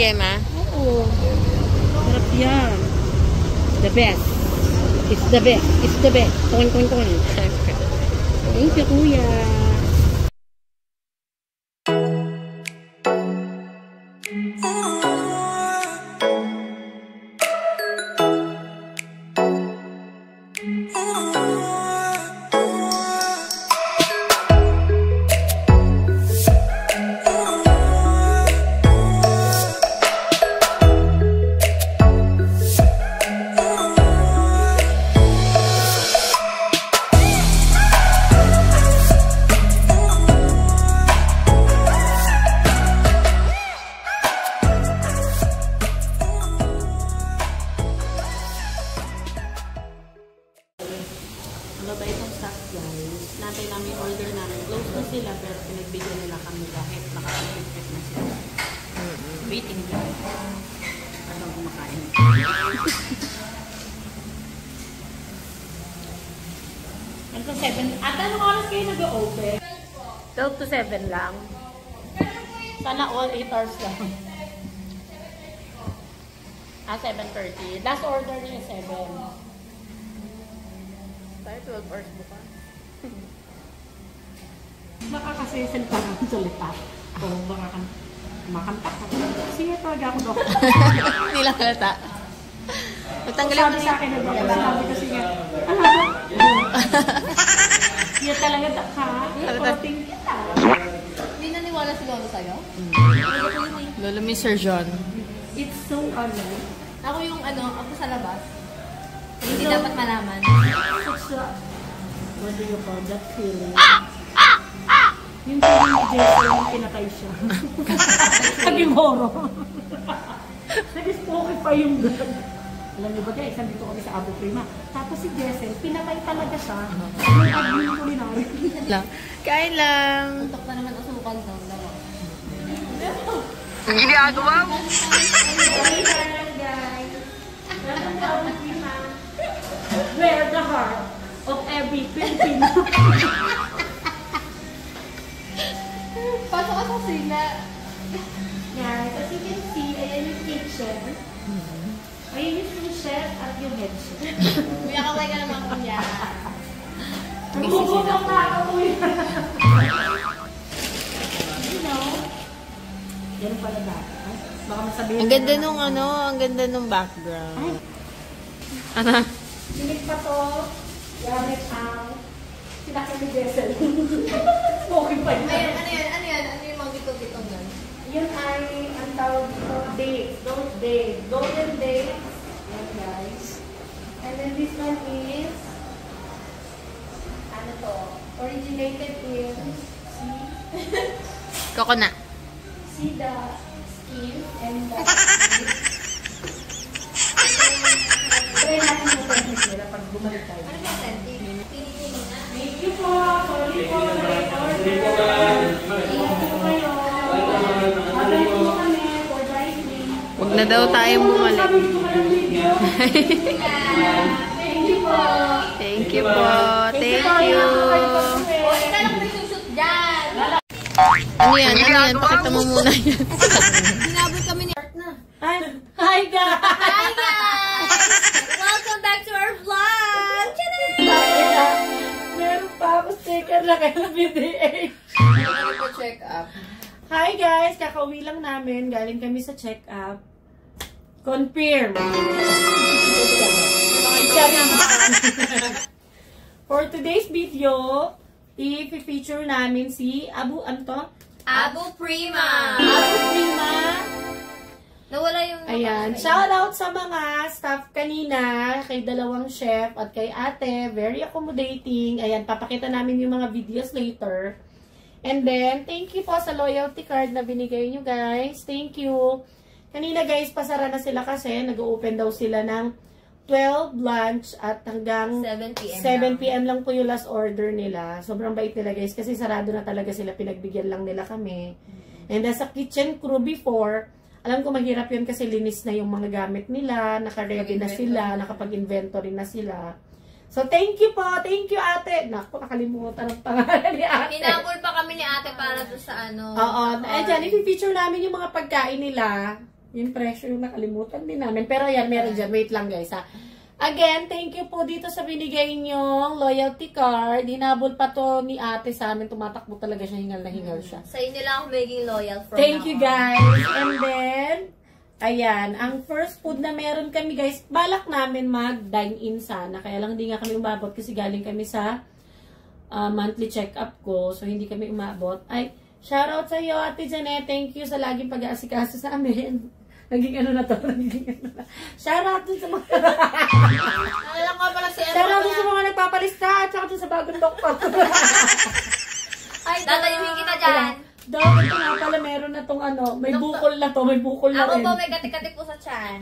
Yema? Oo. Sarap yan. The best. It's the best. It's the best. Tungin. Thank you, kuya. Ano ba itong stock, guys? Natay namin yung order namin. Close na sila, pero pinagbigyan nila kami kahit nakaka-perfect na sila. Waiting lang. Ano kumakain? Ano 7? At anong oras kayo nag-open? 12 to 7 lang. Sana all 8 hours lang. 7:30. Last order niya 7. Tayo 12 hours bukas. Baka kasi salita ng salita. O baka makanta ka. Sige, talaga ako doon. Hindi lang halata. Matanggalin mo sa akin, sabi kasi nga, yan talaga ka. Coating kita. Hindi naniwala si Lolo sa'yo? Lolo mi Sir John. It's so Ako yung ako sa labas. Hindi dapat malaman. It's what do you call that feeling? Yung feeling ni Jesse, yung pinatay siya. Naging horror. Nag-spooky pa yung gag. Alam niyo ba guys, nandito kami sa Abu Prima. Tapos si Jesse, pinatay talaga siya. Yung admin culinary. Kain lang. Tutok na naman asukal daw. Ang ginagawa mo. Where the heart of every Filipino. Pasok ka sa sila. Guys, as you can see, ayan yung kitchen. Ayan yung chef at yung head chef. Kuya, kaway ka naman kuya. Bubukang na ako kuya. You know, yan pala dati. Baka masabihin. Ang ganda nung ang ganda nung background. Ay. Ano? Sinig pa to. Gamit ang sinakyan ni Jessel. Smoking pa yun. Ano yung mga bitong-bitong nun? Yun ay ang tawag dito dates. Those dates. Golden dates. Yan guys. And then this one is ano to? Originated in Coconut. see the skin and the try natin yung technique nila pag bumalik tayo. Ano yung authentic? Thank you po. Sorry po. Late order. Thank you po kayo. Mabalik po kami for driving. Huwag na daw tayong bumalik. Thank you po. Thank you po. Thank you. O, ika lang may susut dyan. Ano yan? Ano yan? Pakita mo muna yan. Hinabol kami ni Art na. Hi guys! Hi guys! Welcome back to our vlog! Meron pa ako sticker na kay BDA. Ano po check up? Hi guys! Kakauwi lang namin. Galing kami sa check-up. Confirm. For today's video, i-feature namin si Abu Anto. Abu Prima! Abu Prima. Nawala yung... Ayan. Shout out sa mga staff kanina, kay dalawang chef at kay ate. Very accommodating. Ayan, papakita namin yung mga videos later. And then, thank you po sa loyalty card na binigay nyo guys. Thank you. Kanina guys, pasara na sila kasi nag-open daw sila ng 12 lunch at hanggang 7 p.m. 7 p.m. lang po yung last order nila. Sobrang bait nila guys kasi sarado na talaga sila. Pinagbigyan lang nila kami. And as a kitchen crew before, alam ko mahirap yun kasi linis na yung mga gamit nila, naka-ready na sila, nakapag-inventory na sila. So, thank you po. Thank you, ate. Naku, nakalimutan ang pangalan ni ate. Hinabol pa kami ni ate para doon sa ano. Oo. Eh, dyan, i-feature namin yung mga pagkain nila. Yung presyo yung nakalimutan din namin. Pero yan, meron dyan. Wait lang guys ha. Again, thank you po dito sa binigay nyong loyalty card. Dinabol pa to ni ate sa amin. Tumatakbo talaga siya. Hingal na hingal siya. Sa inyo lang ako magiging loyal from Thank now you on. guys. And then, ayan. Ang first food na meron kami guys, balak namin mag-dine-in sana. Kaya lang hindi nga kami umabot kasi galing kami sa monthly check-up ko. So, hindi kami umabot. Ay, shoutout sa iyo, Ate Janet. Thank you sa laging pag-aasikaso sa amin. Naging ano na to. Shoutout dun sa mga... Alam ko pala si Shoutout dun sa mga nagpapalista. At saka dun sa bagong doktor. Ay, tatayuhin kita dyan. Dahil ito nga pala meron na tong ano. May bukol na to. May bukol na Ako rin. po, may kati-kati po sa tiyan.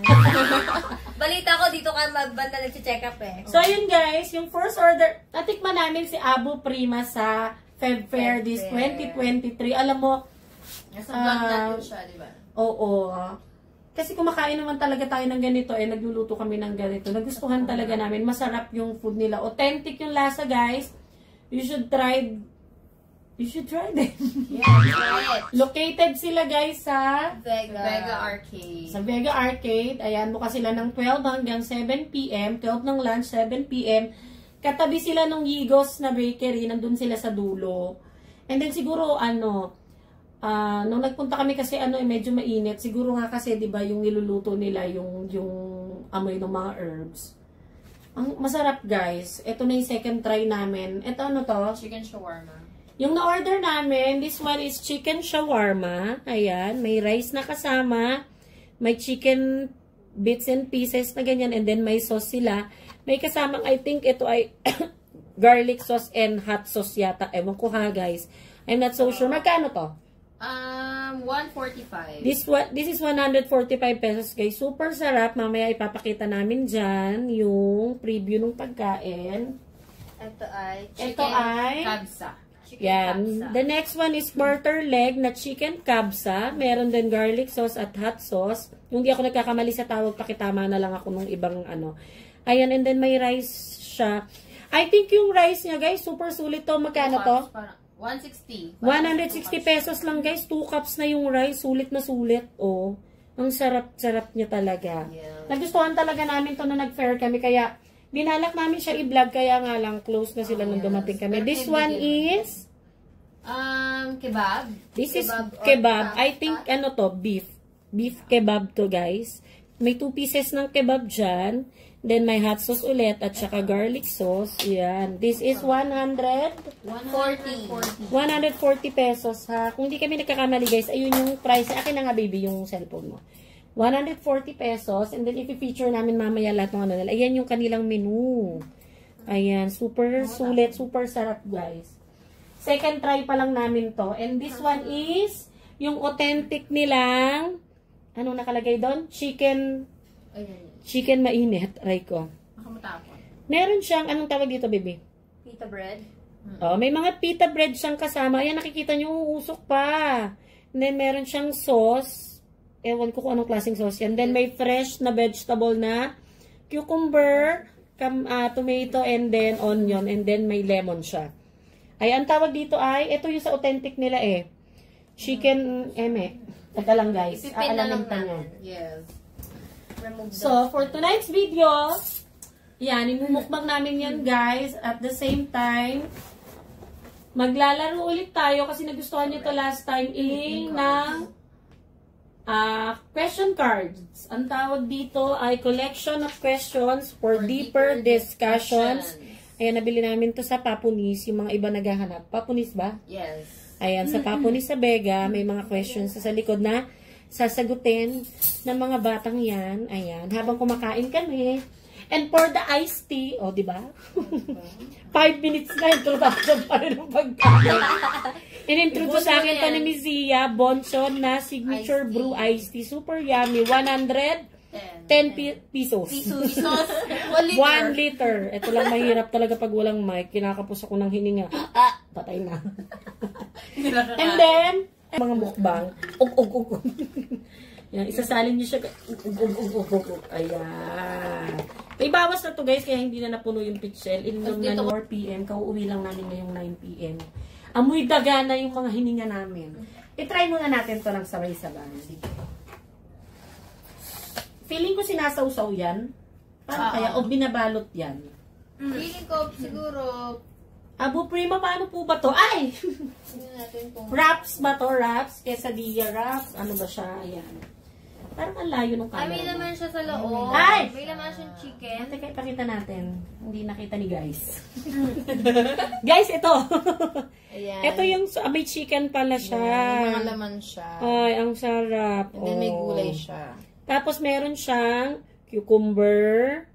Balita ko, dito ka magbanda nag-check up eh. So, yun guys. Yung first order. Natikman namin si Abu Prima sa Feb Fair this 2023. Alam mo, Nasa vlog natin siya, di ba? oo. Kasi kumakain naman talaga tayo ng ganito, nagluluto kami ng ganito. Nagustuhan talaga namin. Masarap yung food nila. Authentic yung lasa, guys. You should try them. Yeah, try it. Located sila, guys, sa Vega Arcade. Sa Vega Arcade. Ayan, bukas sila ng 12 hanggang 7 p.m. 12 ng lunch, 7 p.m. Katabi sila nung Yigos na bakery. Nandun sila sa dulo. And then siguro, nung nagpunta kami kasi medyo mainit. Siguro nga kasi 'di ba yung niluluto nila yung amoy ng mga herbs. Ang masarap guys. Ito na yung second try namin. Ito ano to? Chicken shawarma. Yung na-order namin, this one is chicken shawarma. Ayan, may rice na kasama. May chicken bits and pieces na ganyan and then may sauce sila. May kasamang I think ito ay garlic sauce and hot sauce yata. Ewan ko ha guys. I'm not so sure. Magkano to? 145. This is 145 pesos guys. Super sarap. Mamaya ipapakita namin dyan yung preview ng pagkain. Ito ay kabsa. Chicken Yan. kabsa. The next one is quarter leg na chicken kabsa. Meron din garlic sauce at hot sauce. Yung di ako nagkakamali sa tawag, pakitama na lang ako nung ibang ano. Ayan, and then may rice siya. I think yung rice niya guys, super sulit to. Magkano to? 160. 160 pesos lang guys. 2 cups na yung rice. Sulit na sulit. Oh. Ang sarap-sarap niya talaga. Yeah. Nagustuhan talaga namin to na nag-fair kami. Kaya, binalak namin siya i-vlog. Kaya nga lang, close na sila nung dumating kami. This one is? Kebab. This is kebab. I think, ano to, beef. Beef kebab to guys. May 2 pieces ng kebab dyan. Then, may hot sauce ulit at saka garlic sauce. Yan. This is 140 pesos ha. Kung di kami nagkakamali guys, ayun yung price. Akin na nga baby yung cellphone mo. 140 pesos. And then, i-feature namin mamaya lahat ng ano nila. Ayan yung kanilang menu. Ayan. Super sulit. Super sarap guys. Second try pa lang namin to. And this one is yung authentic nilang anong nakalagay doon? Chicken mainit, aray ko. Meron siyang, anong tawag dito, baby? Pita bread. Oh, may mga pita bread siyang kasama. Ayan, nakikita nyo, uusok pa. And then, meron siyang sauce. Ewan ko kung anong klaseng sauce yan. Then, may fresh na vegetable na cucumber, tomato, and then onion. And then, may lemon siya. Ay, ang tawag dito ay, ito yung sa authentic nila eh. Chicken, Teka lang guys. Ipipin na lang Aalamin pa nyo. namin. Yes. So, for tonight's video, yan, imumukbang namin yan guys. At the same time, maglalaro ulit tayo kasi nagustuhan nyo to last time ng question cards. Ang tawag dito ay collection of questions for deeper discussions. Ayan, nabili namin to sa Papunis. Yung mga iba naghahanap. Papunis ba? Yes. Ayan, sa Papunis sa Vega, may mga questions sa likod na sasagutin ng mga batang yan. Ayan, habang kumakain kami. And for the iced tea, di ba? 5 minutes na, introduction pa rin ng pagkain. In-introduce sa akin pa ni Mizia, Bonchon na signature brew iced tea. Super yummy. 110 pesos. 1 liter. Ito lang mahirap talaga pag walang mic. Kinakapos ako ng hininga. Patay na. And then, mga mukbang. Yan, isasalin niyo siya. Ayan. May bawas na to guys, kaya hindi na napuno yung pitchel. Ininom na 4 p.m. Kauuwi lang namin ngayong 9 p.m. Amoy daga na yung mga hininga namin. I-try muna natin to ng sabay-sabay. Feeling ko sinasawsaw yan. Paano kaya? O binabalot yan? Feeling ko siguro, Abu Prima, paano po ba to? Ay! tingnan natin kung... Wraps ba to? Wraps? Quesadilla wraps? Ano ba siya? Ayan. Parang ang layo ng Ay, camera. may laman siya sa loob. Ay! May laman siyang chicken. Teka, ipakita natin. Hindi nakita ni guys. Guys, ito. Ayan. Ito yung may chicken pala siya. May mga laman siya. Ay, ang sarap. And then may Oh. gulay siya. Tapos meron siyang cucumber.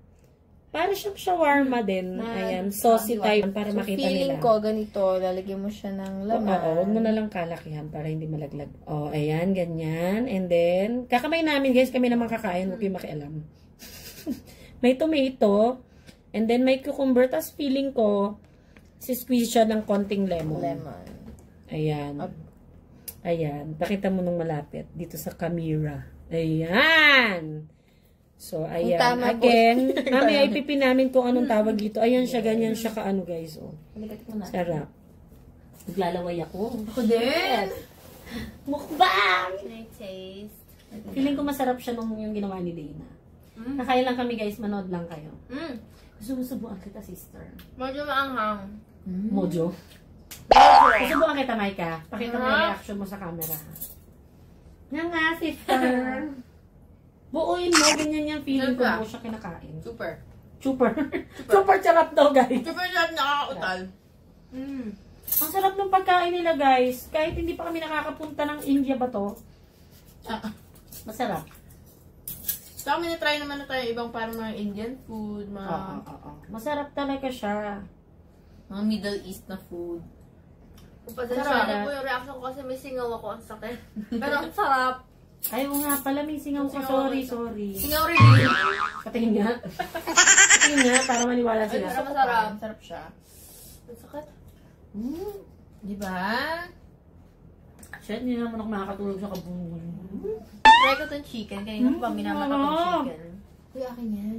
Para siyang shawarma din. Ayan, saucy type para So, makita feeling nila. ko, ganito, lalagyan mo siya ng laman. Oo, huwag mo na lang kalakihan para hindi malaglag. Oh, ayan, ganyan. And then, kakamay namin guys, kami naman kakain, huwag kayong makialam. May tomato, and then may cucumber, tas feeling ko, squeeze siya ng konting lemon. Ayan. Ayan, pakita mo nung malapit, dito sa camera. Ayan! So, ayan. Tama po. Again, mamaya ipipin namin kung anong tawag dito. Ayan siya, ganyan siya kaano guys. Oh. Sarap. Naglalaway ako. Ako din. Mukbang! Can I taste? Feeling ko masarap siya nung yung ginawa ni Dana. Nakain lang kami guys, manood lang kayo. Susubuan kita, sister. Medyo maanghang. Mojo. Susubuan kita, Maika. Pakita mo yung reaction mo sa camera. Nga nga, sister. Buuin mo, ganyan yung feeling ko mo siya kinakain. Super. Super. Super sarap daw, guys. Super sarap, nakakautal. Ang sarap ng pagkain nila, guys. Kahit hindi pa kami nakakapunta ng India ba to? Masarap. So, kami na-try naman na tayo ibang parang mga Indian food, mga Masarap talaga siya. mga Middle East na food. Sarap. Po yung reaction ko kasi may singaw ako ang sakit. Pero ang sarap. Ay, oo nga pala, may singaw ka. Sorry. Singaw review. Patingin nga. Patingin nga, para maniwala Ay, sila. pero masarap. Sarap siya. Ang sakit. Diba? Shit, hindi naman ako makakatulog sa kabungon. Try ko itong chicken. Kanina ko pa minamata itong chicken. Uy, akin yan.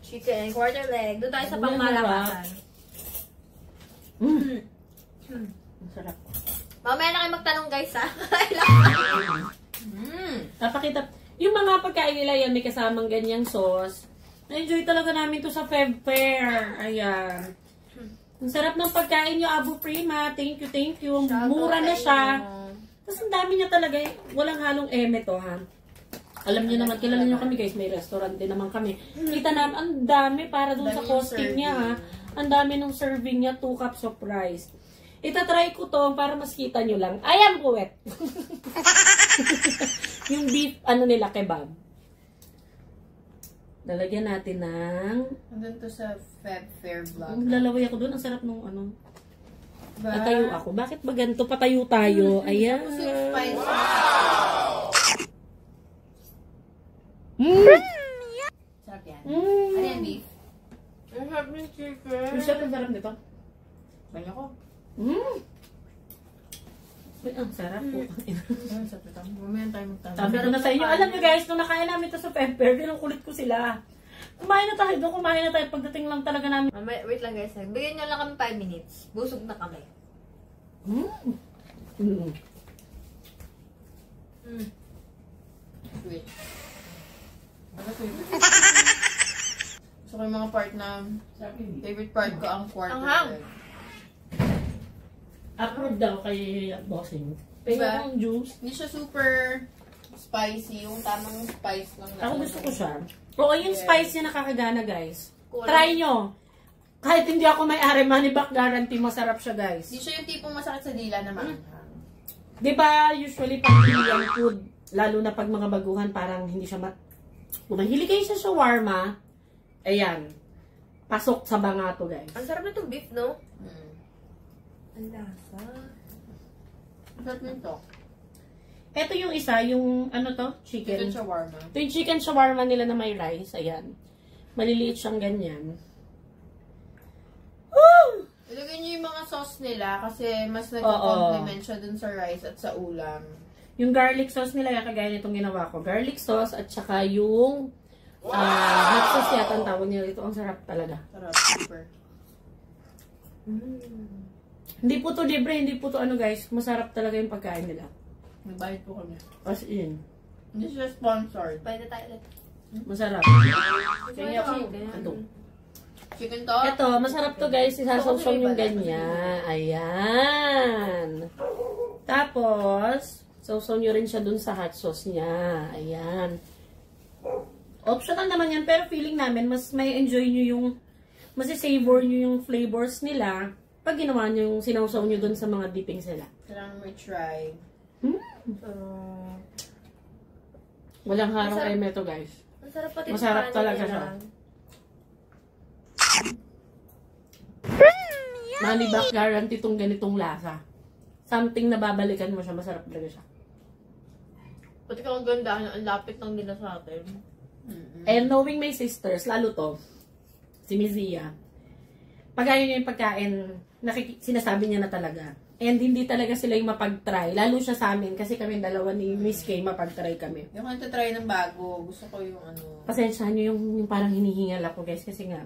Chicken, quarter leg. Doon tayo sa pangmalakasan. Ang sarap. Mamaya na kayo magtanong guys ha. Napakita. Yung mga pagkain nila yan, may kasamang ganyang sauce. Na-enjoy talaga namin to sa Feb Fair. Ayan. Ang sarap ng pagkain nyo, Abu Prima. Thank you. Mura na siya. Tapos ang dami niya talaga. Walang halong eme to, ha. Alam niyo naman, kilala niyo kami guys, may restaurant din naman kami. Kita namin, ang dami para dun sa costing niya, ha. Ang dami ng serving niya, 2 cups of rice. Itatry ko to para mas kita nyo lang. Ayan, puwet! Yung beef, nila, kebab. Lalagyan natin ng... Hanggang to sa Feb Fair vlog. Lalaway ako doon. Ang sarap nung Patayo ako. Bakit ba ganito? Patayo tayo. Ayan. Tapos yung spice. Sarap yan. Ano yan, beef? Ang sarap ng chicken. Ang sarap nito. Banya ko. Uy, ang sarap po. Ang sarap nito. Mamaya tayo magtanong. Sabi ko na sa inyo, alam nyo guys, nung nakain namin ito sa Pepper, kulit ko sila. Kumain na tayo doon, kumain na tayo. Pagdating lang talaga namin. Wait lang guys. Bigyan nyo lang kami 5 minutes. Busog na kami. Sweet. Ano favorite? Gusto ko yung mga part na favorite part ko ang quarter. Anghang. Approve daw kay bossing. Pero Diba? ang juice, Hindi siya super spicy. Yung tamang spice lang. ako gusto ko siya. Oo, yung spice niya nakakagana guys. Try nyo. Kahit hindi ako may-ari, money back guarantee, masarap siya guys. Hindi siya yung tipong masakit sa dila naman. Diba, usually pag Indian food, lalo na pag mga baguhan, parang hindi siya kung mahilig kayo sa shawarma, ayan, pasok sa banga to guys. Ang sarap na itong beef, no? Ang lasa. Ang sarap nito. Ito yung isa, yung ano to? Chicken shawarma. Ito yung chicken shawarma nila na may rice, ayan. Maliliit siyang ganyan. Ilagay niyo yung mga sauce nila kasi mas nag-complement siya dun sa rice at sa ulam. Yung garlic sauce nila, kagaya nitong ginawa ko. Garlic sauce at saka yung hot sauce yata ang tawag nila dito. Ang sarap talaga. Sarap, super. Hindi po to libre, hindi po to ano guys. Masarap talaga yung pagkain nila. Nagbayad po kami. As in. Hindi siya sponsored. Pwede tayo ulit. Masarap. Kaya Ito. Chicken to? Ito, masarap to guys. Isasawsaw yung ganyan. Ayan. Tapos, sausaw nyo rin siya dun sa hot sauce niya. Ayan. Optional naman yan, pero feeling namin, mas may enjoy nyo yung, mas savor nyo yung flavors nila pag ginawa nyo yung sinausaw nyo dun sa mga dippings nila. Kailangan may try. Walang harang ay meto guys. Masarap pati. Masarap talaga siya. Money back guarantee itong ganitong lasa. Something na babalikan mo siya, masarap talaga siya. Pati kang ganda, ang lapit ng nila sa atin. And knowing my sisters, lalo to, si Mizia, pag ayaw niya yung pagkain, sinasabi niya na talaga. And hindi talaga sila yung mapag-try. Lalo siya sa amin, kasi kami dalawa ni Miss Kay, mapag-try kami. Yung try ng bago, gusto ko yung ano. Pasensyahan niyo yung parang hinihingal ako guys, kasi nga,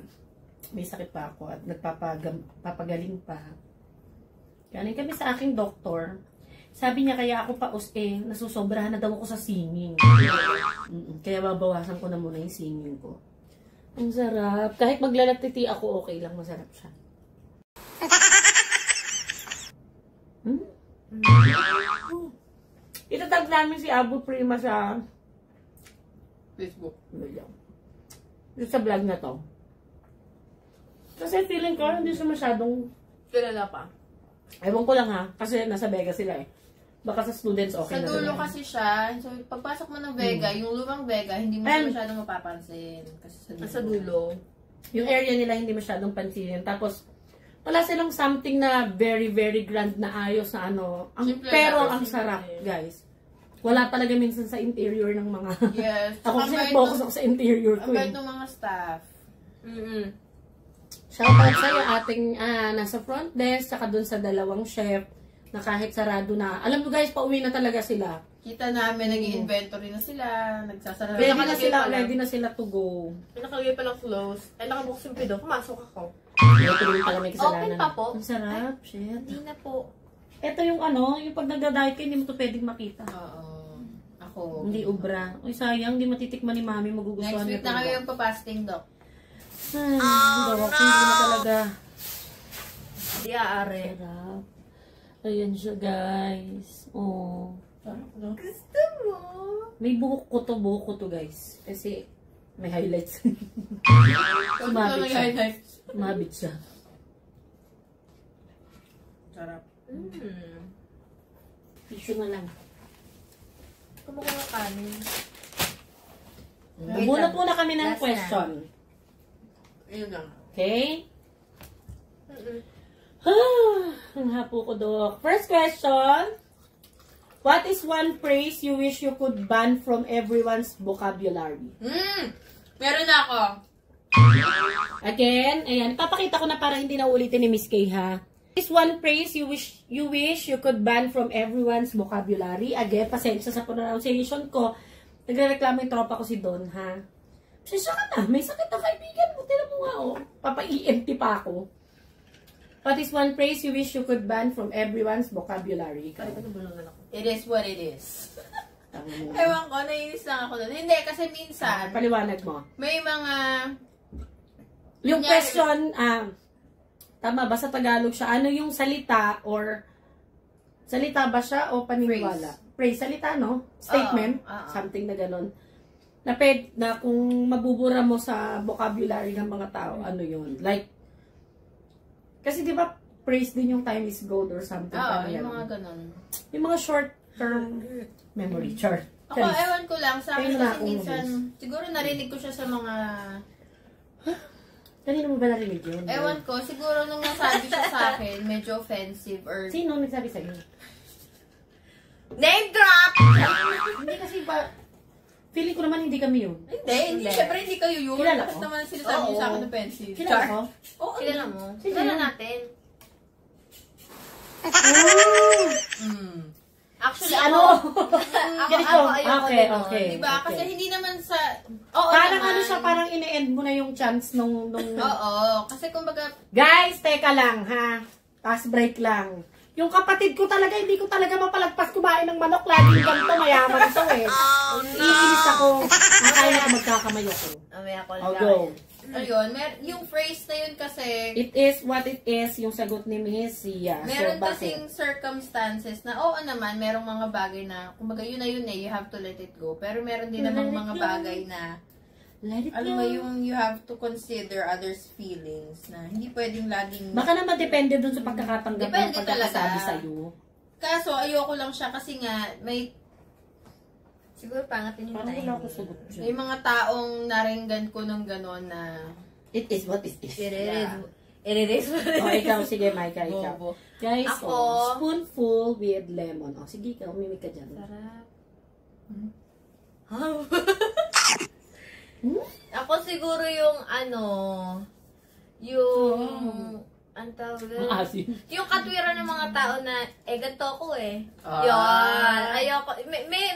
may sakit pa ako at nagpapagaling pa. Galing kami sa aking doktor. Sabi niya kaya ako pa nasusobrahan na daw ako sa singing. Kaya babawasan ko na muna yung singing ko. Ang sarap. Kahit maglalatiti ako, okay lang. Masarap siya. Itatag namin si Abu Prima sa Facebook. Sa vlog na to. Kasi feeling ko, hindi siya masyadong Kilala pa. ewan ko lang ha, kasi nasa Vegas sila eh. Baka sa students okay Sa na dulo sila. kasi siya, so pagpasok mo ng Vega, yung lumang Vega, hindi mo siya masyadong mapapansin. Kasi sa dulo. Yung area nila hindi masyadong pansinin. Tapos, wala silang something na very, very grand na ayos na ano. Pero ang sarap, guys. Wala talaga minsan sa interior ng mga... Yes. Ako kasi nag-focus ako sa interior ko Ang eh. bait ng mga staff. Shoutout sa'yo ating nasa front desk, saka dun sa dalawang chef, na kahit sarado na. Alam mo guys, pauwi na talaga sila. Kita namin, nag-inventory na sila, nagsasara. Ready na sila to go. Nakalagay pa lang close. Ay, nakabox yung pido. Pumasok ako. Ito rin pala may kasalanan. Open pa po. Ang sarap, shit. Hindi na po. Ito yung ano, yung pag nagda-diet ka, hindi mo to pwedeng makita. Oo. Ako. Hindi ubra. Uy, sayang, hindi matitikman ni Mami, magugustuhan Next niya. week na kami yung papasting, Doc. Hindi na talaga. Hindi aare. Sarap. Ayan siya, guys. Oh. Gusto mo? May buhok ko to, guys. Kasi, may highlights. Sumabit siya. Sumabit siya. Sarap. Tissue na lang. Kumuha ng kanin. Bunot muna kami ng Last question. Ayun lang. Okay? Ang hapo ko, Dok. First question. What is one phrase you wish you could ban from everyone's vocabulary? Meron na ako. Again, ayan. Papakita ko na para hindi na ulitin ni Miss Kay, ha? What is one phrase you wish you could ban from everyone's vocabulary? Again, pasensya sa pronunciation ko. Nagre-reklamo yung tropa ko si Don, ha? Pasensya ka na. May sakit na kaibigan mo. Tira mo nga, oh. Papa-EMT pa ako. What is one phrase you wish you could ban from everyone's vocabulary? It is what it is. Ewan ko, nainis lang ako doon. Hindi, kasi minsan, Paliwanag mo. may mga... Yung question, tama ba sa Tagalog siya? Ano yung salita or salita ba siya o paniniwala? Phrase. Salita, no? Statement. Something na ganun. Na kung mabubura mo sa vocabulary ng mga tao, ano yun? Like, kasi di ba phrase din yung time is gold or something. yung mga ganun. Yung mga short-term memory chart. Ako, ewan ko lang. Sa akin Ayun na kasi akong minsan, siguro narinig ko siya sa mga... Kanina mo ba narinig yun? Ewan ko, siguro nung nasabi siya sa akin, medyo offensive or... Sino nagsabi sa'yo? Name drop! Hindi kasi ba... Feeling ko naman hindi kami yun. Hindi. Siyempre hindi kayo yun. Kilala Tapos ko? naman sinasabi niyo sa akin ng pencil. Kilala ko? Oo, kilala mo. Sino Kilala yun? natin. Actually, Ano? Ganito. Okay. Diba? Okay. Kasi hindi naman sa... Oo Parang naman. ano siya, parang ine-end mo na yung chance nung... Oo. Kasi kumbaga... Guys, teka lang ha. Pass break lang. Yung kapatid ko talaga, hindi ko talaga mapalagpas kumain ng manok. Laging ganito, mayaman ito eh. Iinis ako. Nakain ako, magkakamay ako. Mamaya ko I'll lang. go. Ayun, yung phrase na yun kasi, It is what it is, yung sagot ni Miss Sia. meron So, bakit? kasing circumstances na, oo naman, merong mga bagay na, kumbaga yun na yun eh, you have to let it go. Pero meron din namang mga bagay na, Let it alam go. mo yung you have to consider others' feelings na hindi pwedeng laging... Baka naman depende dun sa pagkakatanggap ng Depende pagkakasabi talaga. sa'yo. Kaso, ayoko lang siya kasi nga, may... Siguro pangatin yung Parang time. wala ako sagot dyan. May mga taong naringgan ko ng gano'n na... It is what it is. It is. O, ikaw, sige, Micah, ikaw. Bobo. Guys, Ako- spoonful with lemon. O, sige, ikaw, umimik ka dyan. Sarap. Hmm? Ako siguro yung yung ang tawag doon? Ang asin. Yung katwiran ng mga tao na ganito ako eh. Ah. Yun. Ayoko.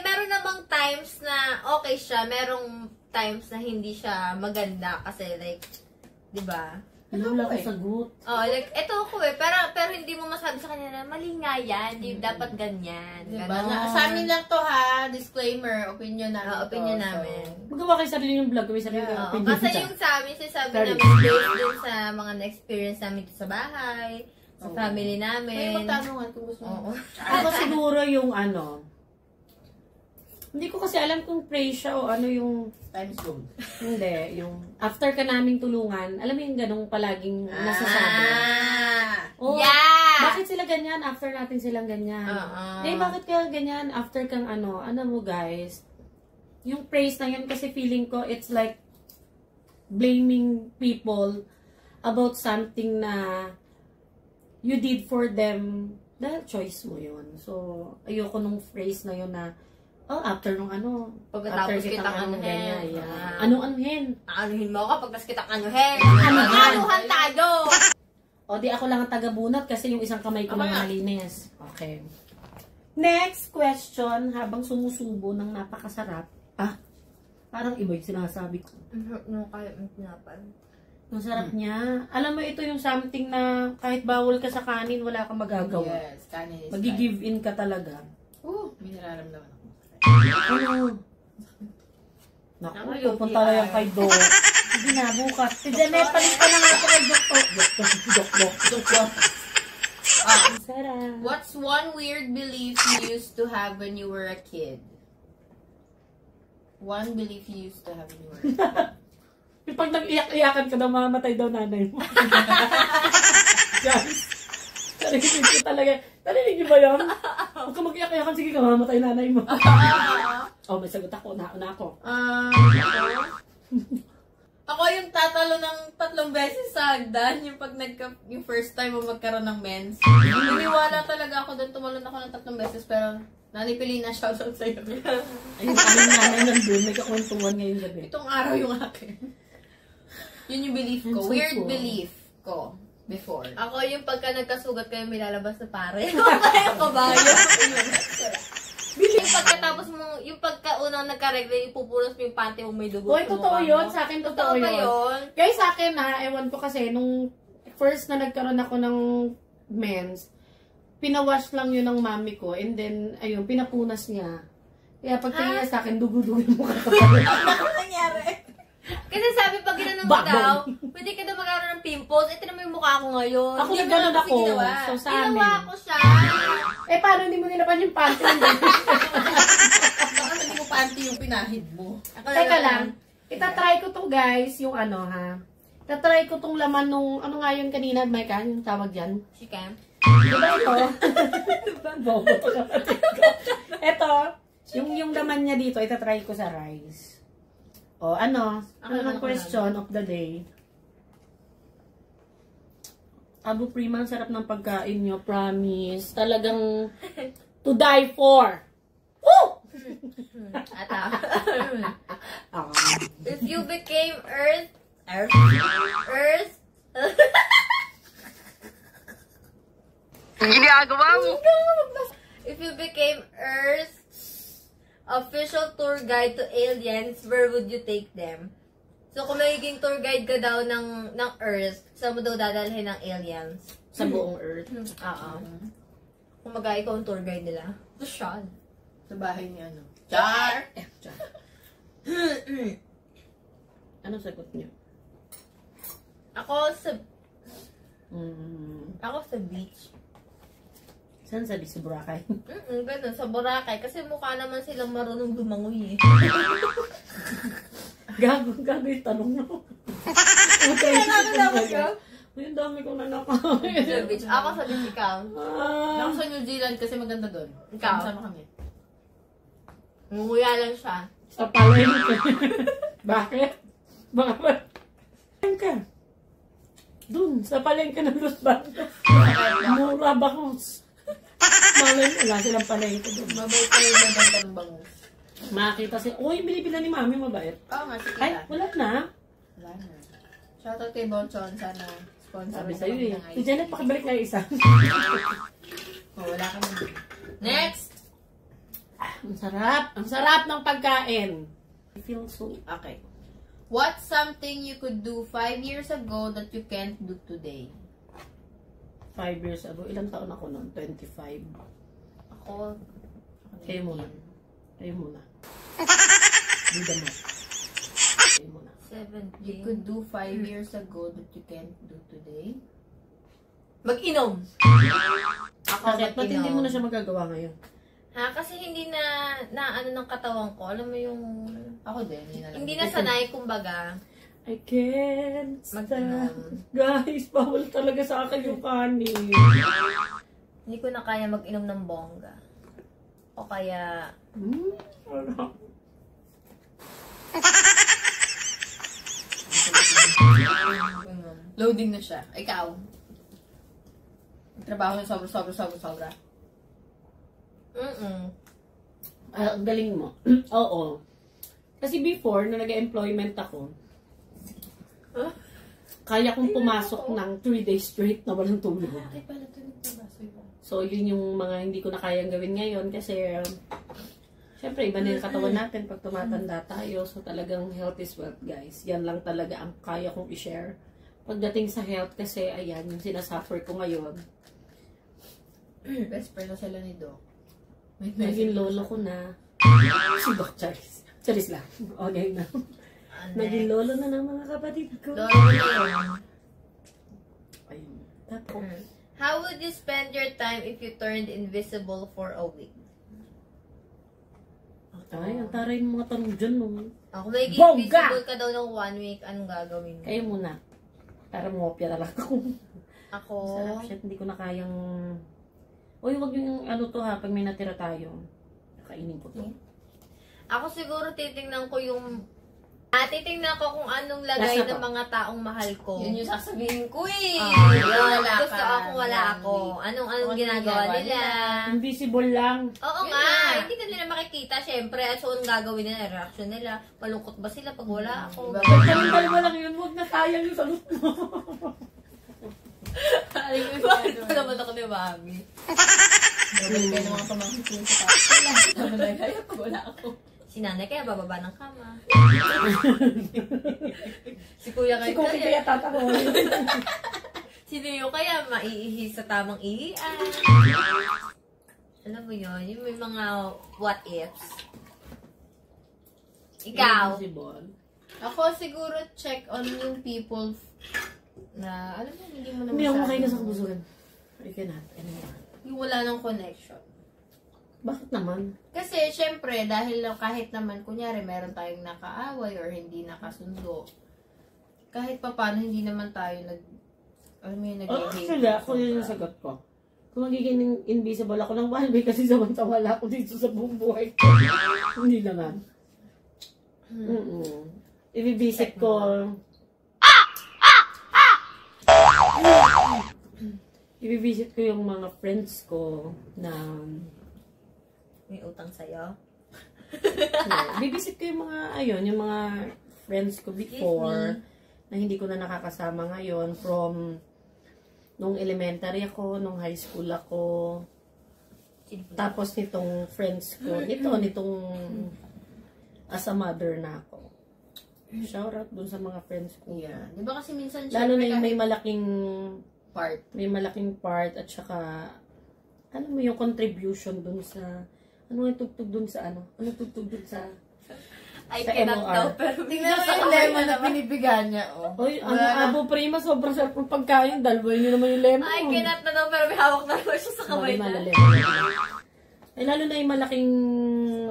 Meron namang times na okay siya, merong times na hindi siya maganda kasi like, 'di ba? Wala ko sagot. Oh, like, ito ako eh. Pero hindi mo masabi sa kanya na mali nga yan. Hindi dapat ganyan. Diba? Ganon. Sa amin lang to ha. Disclaimer. Opinion namin to. Opinion namin. Magawa kayo sarili yung vlog, may sarili Oo, yung opinion kasi dyan. yung sa amin, sinasabi Sorry. namin based dun sa mga na-experience namin dito sa bahay, sa family May namin. magtanungan kung gusto Oo. mo. Ako siguro yung hindi ko kasi alam kung praise siya o ano yung, Time is gold. hindi, yung after ka naming tulungan, alam mo yung ganong palaging nasasabi. Oh, Yeah! bakit sila ganyan after natin silang ganyan? Bakit ka ganyan after kang ano mo guys? Yung praise na yun kasi feeling ko it's like blaming people about something na you did for them dahil choice mo yun. So, ayoko nung phrase na yun na after nung Pagkatapos after kitang anuhin. ganyan, yeah. Ano-anuhin? Anuhin mo ako pagkas kitang anuhin. Anuhan. Anuhan tayo! O di ako lang ang taga-bunot kasi yung isang kamay ko Ako lang nga. malinis. Okay. Next question, habang sumusubo ng napakasarap. Parang iba yung sinasabi ko. Ano kayo ang pinapan? Ang sarap niya. Alam mo, ito yung something na kahit bawal ka sa kanin, wala kang magagawa. Yes. Kanin is Magi-give in ka talaga. May nararamdaman ako. Ano? Naku, Naku, pupunta na yan kay Doc. Sige na, bukas. Si Janet, palis ka na nga ako kay Doc. Ang sarap. What's one weird belief you used to have when you were a kid? One belief you used to have when you were a kid. Pag nag-iyak-iyakan ka daw, mamatay daw nanay mo. Guys, narinig ko talaga. Narinig niyo ba yan? Huwag ka mag-iyak-iyakan, sige ka, mamatay nanay mo. May sagot ako. Nauna ako. Ako yung tatalo ng 3 beses sa hagdan, yung pag yung first time mo magkaroon ng mens. Naniwala talaga ako doon, tumalon ako ng 3 beses, pero nanipili na shoutout sa'yo. Ayun, aming nanay nandun. May kakwentuhan ngayon gabi. Itong araw yung akin. Yun yung belief ko. I'm so Weird cool. belief ko before. Ako yung pagka nagkasugat kayo, may lalabas na pare. Yung kabayo. Yung pagkatapos mo, yung pagkaunang nagkaregla, ipupulos mo yung panty mo may dugo. Uy, totoo yun. Sa akin, totoo ba yun. yun? Guys, sa akin ewan ko kasi, nung first na nagkaroon ako ng mens, pinawash lang yun ng mami ko, and then, ayun, pinapunas niya. Kaya pagtingin niya sa akin, dugo-dugo yung mukha ko. Ano nangyari? Kasi sabi pag ginanong mo Bagong. daw, pwede ka daw magkaroon ng pimples. Ito naman yung mukha ko ngayon. Ako Hindi mo nagganon lang kasi ako. ginawa. So, sa Ginawa amin. ko siya. Paano hindi mo nilaban yung panty? Baka hindi mo panty yung pinahid mo. Teka lang. Itatry ko to guys, yung Itatry ko tong laman nung, ano nga yun kanina, Micah, yung tawag dyan. Chicken. Diba ito? Bobo to kapatid ko. Ito, yung laman niya dito, itatry ko sa rice. Ano ang question of the day? Abu Prima, ang sarap ng pagkain nyo, promise. Talagang to die for. Woo! If you became Earth. Ginagawa mo. If you became Earth's official tour guide to aliens, where would you take them? So, kung magiging tour guide ka daw ng Earth, saan mo daw dadalhin ng aliens? Sa buong earth. Oo. Kung ikaw ang tour guide nila. Social. Sa bahay ni ano. Char! Char. Ano sagot niyo? Ako sa beach. Saan sabi si Boracay? Ganun, sa Boracay. Kasi mukha naman silang marunong lumangoy eh. Gago yung tanong mo. Ang dami kong nanakaw. Sa beach. Ako sa beach, ikaw. Ako sa New Zealand kasi maganda doon. Ikaw? Sama kami. Nguya lang siya. Sa palengke. Bakit? Bakit? Saan ka? Doon, sa palengke ng Los Bancos. Mura Bacos. Malay mo, wala silang palengke doon. Mabait kayo na ng bangus. Makakita siya, uy, binibila ni Mami, mabait. Oo nga, sige Ay, na. wala na. Wala na. Shoutout kay Bonchon. Sana sponsor Sabi mo sa'yo kami eh. ng Si Janet, pakibalik na yung isa. Oh, wala kami. Next! Ang sarap. Ang sarap ng pagkain. I feel so... Okay. What's something you could do 5 years ago that you can't do today? 5 years ago. Ilang taon ako noon? 25. Ako, Kayo muna. Kayo muna. Bida mo. Kayo muna. 17. You could do 5 years ago that you can't do today? Mag-inom! Ako Bakit? Ba't hindi mo na mag-inom. siya magagawa ngayon? Ha? Kasi hindi na ano ng katawan ko. Alam mo yung... Ako din. Yun na lang. Hindi na sanay, kumbaga. I can't stand. Mag-inom. Guys, bawal talaga sa akin yung kanin. Hindi ko na kaya mag-inom ng bongga. O kaya... Wala. Loading na siya. Ikaw. Trabaho na sobra. Ang galing mo. Oo. Kasi before, nung nag-employment ako, kaya kong pumasok ng 3 days straight na walang tulog. Ay, pala ito nagtrabaho yun. So, yun yung mga hindi ko na kayang gawin ngayon kasi, syempre, iba na yung katawan natin pag tumatanda tayo. So, talagang health is wealth, guys. Yan lang talaga ang kaya kong i-share. Pagdating sa health, kasi, ayan, yung sinasuffer ko ngayon. Best friend na sila ni Doc. May Naging lolo ko na. Si Doc Charis. Charis lang. Okay na. Naging lolo na ng mga kapatid ko. Lolo na yun. Ayun. Tapos, How would you spend your time if you turned invisible for a week? ay, ang taray ng mga tanong dyan, no? Ako may Bongga! invisible ka daw ng 1 week. Anong gagawin mo? Kayo muna. Para mopya na lang ako. Ako... Sarap shit, hindi ko na kayang... Uy, wag yung ano to ha, pag may natira tayo. Kainin ko to. Ako siguro titingnan ko yung... titingnan ko kung anong lagay Nasa ng to. mga taong mahal ko. Yun yung sasabihin ko eh. Yun, Wala gusto ka. ako wala ako. Anong ginagawa nila. Invisible lang. Oo Yun nga, na. hindi ka nila makikita. Syempre, so anong gagawin nila, reaction nila. Malungkot ba sila pag wala ako? Kami dalawa lang yun, wag na sayang yung salut mo. Bakit pa naman ako ni Mami? Nobel kayo ng mga pamangkin sa taas. Wala na kaya pag wala ako. Si nanay kaya bababa ng kama. Si kuya Si kaya Cookie kaya tatakoy. Si Leo kaya maiihi sa tamang ihian. Alam mo yun, yung may mga what ifs. Ikaw. Invisible. Ako siguro check on yung people na, alam mo, hindi mo na Hindi ako masyado- makain na sa kabusugan. I cannot. Yung wala ng connection. Bakit naman? Kasi, syempre, dahil kahit naman, kunyari, meron tayong nakaaway or hindi nakasundo, kahit pa paano, hindi naman tayo alam mo yun, Actually, ako yun yung sagot ko. Kung magiging invisible ako ng 1 week kasi samantawala ako dito sa buong buhay ko. Hindi naman. Ibibisit ko. Ibibisit ko yung mga friends ko na May utang sa'yo. bibisit ko yung mga yung mga friends ko before na hindi ko na nakakasama ngayon from nung elementary ako, nung high school ako. Tapos nitong friends ko, nitong as a mother na ako. Shout out dun sa mga friends ko. Yeah. Di ba kasi minsan, Lalo na syempre, yung kahit may malaking part at saka alam mo yung contribution dun sa, ano yung tugtog dun sa ano? Ano tugtog dun sa, I sa cannot MOR? daw, pero Tingnan mo yung lemon na pinipigan niya, oh. Oy, ano, abo prima, sobrang sarap ng pagkain. Dalawin nyo naman yung lemon. I cannot na daw, pero may hawak na naman siya sa kamay na. Ay, lalo na yung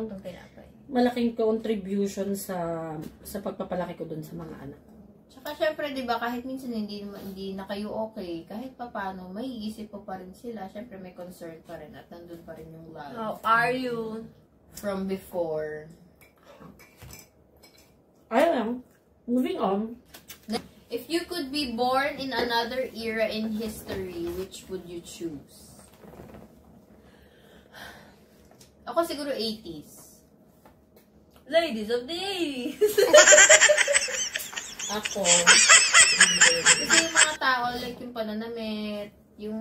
Itong tinapay. malaking contribution sa pagpapalaki ko dun sa mga anak ko. Tsaka syempre, di ba, kahit minsan hindi na kayo okay, kahit papano, may iisip po pa rin sila. Syempre, may concern pa rin at nandun pa rin yung love. How are you? From before. Ayun, moving on. If you could be born in another era in history, which would you choose? Ako siguro 80s. Ladies of the 80s. Ako, Kasi yung mga tao, like yung pananamit, yung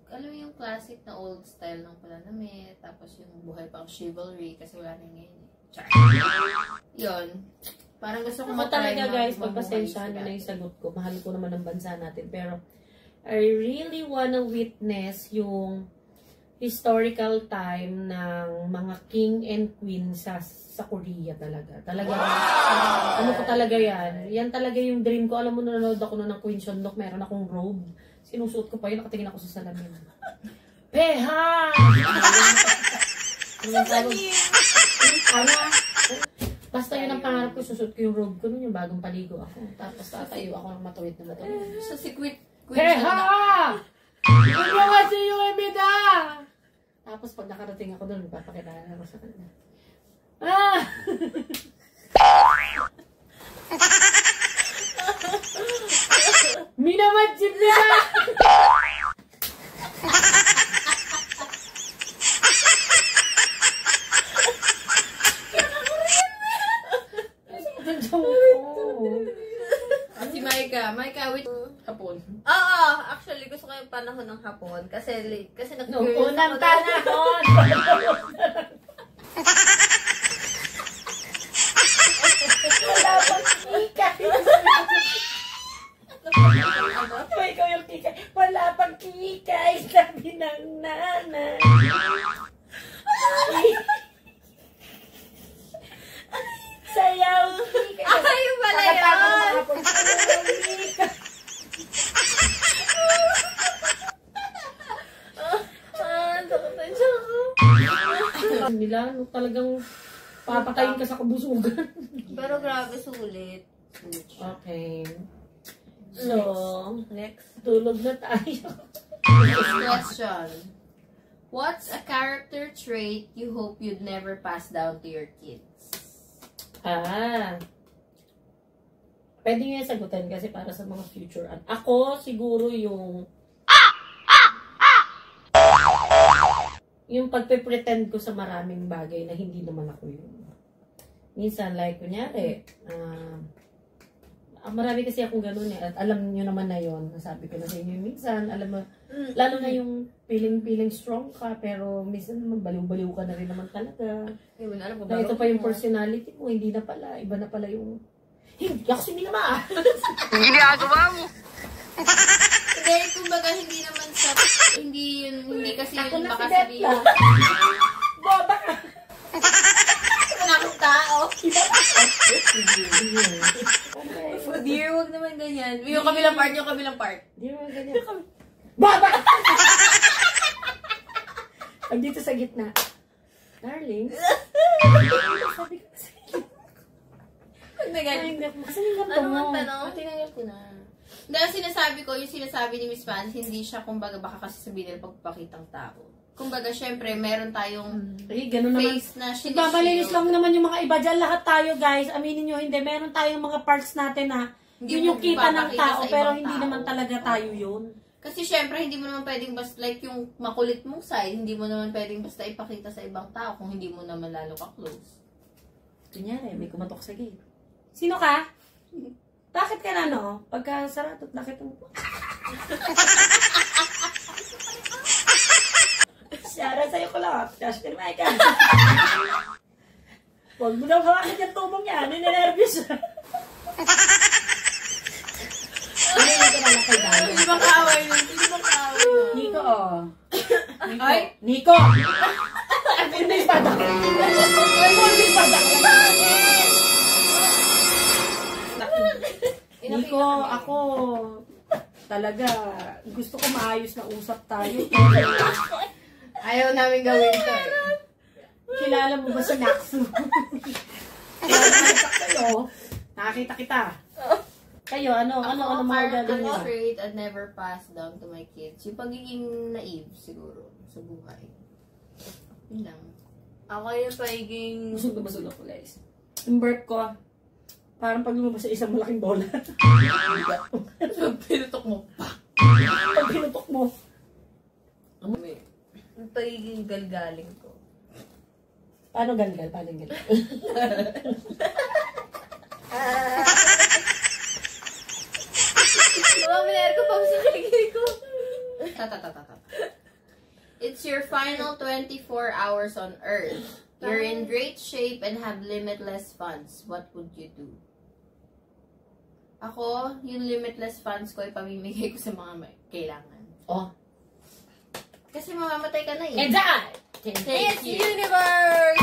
alam mo yung classic na old style ng pananamit, tapos yung buhay pang chivalry, kasi wala na ngayon. Char. Yun. Parang gusto ko ako talaga guys, mabuhay pagpasensyahan nyo sila. na yung sagot ko. Mahal ko naman ang bansa natin. Pero, I really wanna witness yung historical time ng mga king and queen sa Korea talaga. Talaga, ano ko talaga yan. Yan talaga yung dream ko. Alam mo, nanonood ako ng Queen Shondok, meron akong robe. Sinusuot ko pa yun, nakatingin ako sa salamin. Peha! Basta yun ang pangarap ko, susuot ko yung robe ko nun, yung bagong paligo ako. Tapos tatayo ako ng matuwid na matuwid. So si Queen Peha! Ano kasi yung ebida? Tapos pag nakarating ako doon, papakita ako sa kanila. Ah! Minamajib nila! Si Maika, which hapon? Oo, actually, gusto ko yung panahon ng hapon. Kasi Noong nag-curious unang ako. panahon! Wala pang kikay! Ikaw yung kikay. Wala pang kikay, sabi ng nanay. Sayaw kikay. Ay, pala yun! Nila, talagang papatayin ka sa kabusugan. Pero grabe, sulit. Okay. So, Next. tulog na tayo. Next question. What's a character trait you hope you'd never pass down to your kids? Pwede nga sagutin kasi para sa mga future. Ako, siguro yung pagpe-pretend ko sa maraming bagay na hindi naman ako yun. Minsan, like, kunyari, marami kasi akong ganun eh. At alam nyo naman na yun. Nasabi ko na sa inyo minsan. Alam mo, lalo na yung feeling strong ka, pero minsan naman baliw-baliw ka na rin naman talaga. Na ito pa yung personality mo, hindi na pala. Iba na pala yung... Hindi ako si Minama! Ginagawa mo! Hindi, kumbaga hindi naman sa... Hindi kasi Ako yun na si baka Betla! sabihin. Boba ka! Nakong tao. Okay. Dear, wag naman ganyan. Yung kabilang part. Di mo ganyan. Boba ka! Pag dito sa gitna. Darling. Sabi ko sa Pag na ganyan. Asan yung ganito Ano mo? ang tanong? Tinangal ko na. Dahil sinasabi ko, yung sinasabi ni Miss Vance, hindi siya, kumbaga, baka kasi sabihin nila pagpapakitang tao. Kumbaga, syempre, meron tayong Ay, ganun naman. face na Nagmamalinis lang naman yung mga iba dyan. Lahat tayo, guys. Aminin nyo, hindi. Meron tayong mga parts natin na Hindi yun mo yung kita ng ipapakita tao, sa pero ibang hindi tao. naman talaga tayo yun. Kasi syempre, hindi mo naman pwedeng basta, like yung makulit mong side, hindi mo naman pwedeng basta ipakita sa ibang tao kung hindi mo naman lalo ka-close. Kunyari, may kumatok sa gate. Sino ka? Bakit ka na, no? Pagka sarado, bakit mo? Siyara, sa'yo ko lang. Josh, kinamay ka. Huwag mo daw hawakan yung tumong yan. Ninenervous. Ano yung kinala kay Dayo? Hindi ba kaaway nun? Hindi ba kaaway nun? Nico, oh. Ay! Nico! Hindi espada! Hindi espada! Nico, ako talaga gusto ko maayos na usap tayo. Ayaw namin gawin to eh. Kilala mo ba si Naxu? Kilala kayo? Nakakita kita. Kayo, ano mga gagawin Ako niyo? straight and never pass down to my kids. Yung pagiging naive siguro sa buhay. Yun lang. Ako yung pagiging... Busog na busog ako, guys. Yung burp ko, parang pag lumabas sa isang malaking bola. Pinutok mo pa. Pag pinutok mo. Yung pagiging galgaling ko. Paano galgal? Paano galgal? Minayar ko pa sa kiligay ko. It's your final 24 hours on Earth. You're in great shape and have limitless funds. What would you do? Ako, yung limitless funds ko, ipamimigay ko sa mga may kailangan. Oh. Kasi mamamatay ka na eh. And that! Miss Universe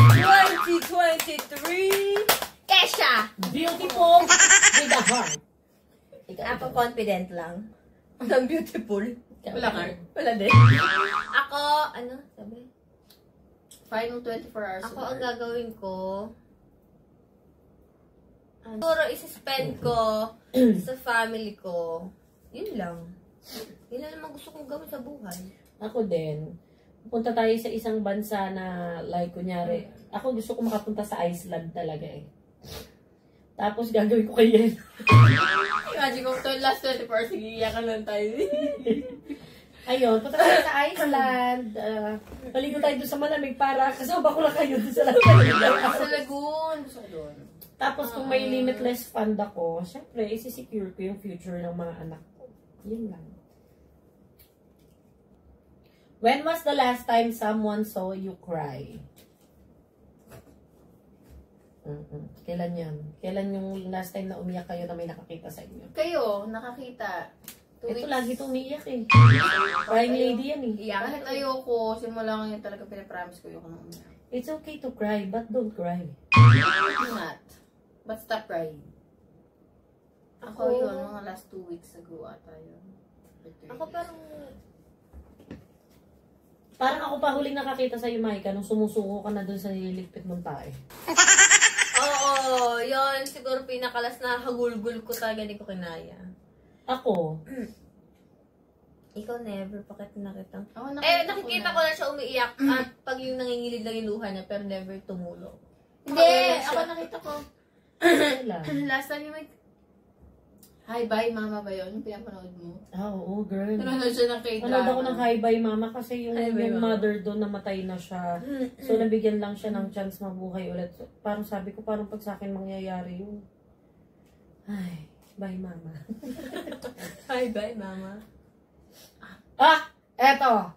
2023! Kesha! Beautiful with a heart. Napaka-confident lang. Ang beautiful. Wala ka. Wala din. Ako, ano? Sabi? Final 24 hours Ako on ang Earth. gagawin ko, siguro isi-spend ko sa family ko. Yun lang. Yun lang naman gusto kong gawin sa buhay. Ako din. Punta tayo sa isang bansa na, like, kunyari, ako gusto ko makapunta sa Iceland talaga eh. Tapos gagawin ko kay Yen. Imagine kung to last 24 hours, sige, iyakan lang tayo. Ayun, punta tayo sa Iceland. Maligo tayo doon sa malamig para kasama ko lang kayo doon sa Lagoon. Sa Lagoon. Gusto ko doon. Tapos kung may limitless fund ako, syempre, isi-secure ko yung future ng mga anak ko. Yun lang. When was the last time someone saw you cry? Kailan yan? Kailan yung last time na umiyak kayo na may nakakita sa inyo? Kayo, nakakita. 2 Ito weeks. lagi itong umiiyak eh. Crying lady yan eh. Kahit ayoko, simula ngayon talaga pinapromise ko yung nang umiyak. It's okay to cry, but don't cry. Do not. But stop crying. Ako yun, mga last 2 weeks ago ata yun. Ako parang... Parang ako pa huling nakakita sa iyo, Maika, nung sumusuko ka na dun sa nililigpit mong tae. Oo, yun. Siguro pinakalas na hagulgul ko talaga, hindi ko kinaya. Ako, Ikaw never, bakit nakita? Ako Nakikita ko na siya umiiyak at pag yung nangingilid lang yung luha niya, pero never tumulo. Hindi, ako nakita ko. wala. Last time yung may... Hi, bye, mama ba yun? Yung pinapanood mo? Ah, oo, girl. Nanonood siya ng K-drama. Nanood ako ng Hi Bye Mama kasi yung, Hi Bye yung Mama. mother doon namatay na siya. So, nabigyan lang siya ng chance mabuhay ulit. So, parang sabi ko, parang pag sa akin mangyayari yun. Ay, bye mama. Hi, bye, mama. Ah! Eto.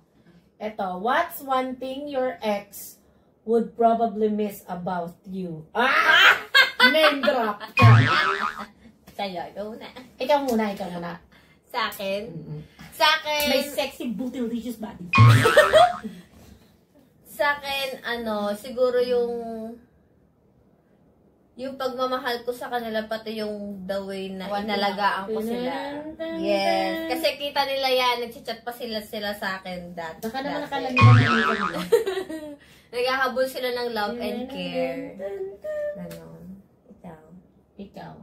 What's one thing your ex would probably miss about you? Ah! Name drop ka. Sa'yo, Ikaw muna. Sa akin? Mm-mm. Sa akin, May sexy, bootylicious body. sa akin, siguro yung pagmamahal ko sa kanila, pati yung the way na inalagaan ko sila. Yes. Kasi kita nila yan, nagchat pa sila sa akin Baka naman dati. nakalagay na nila. Naghahabol sila ng love and care. Ganon. Ikaw.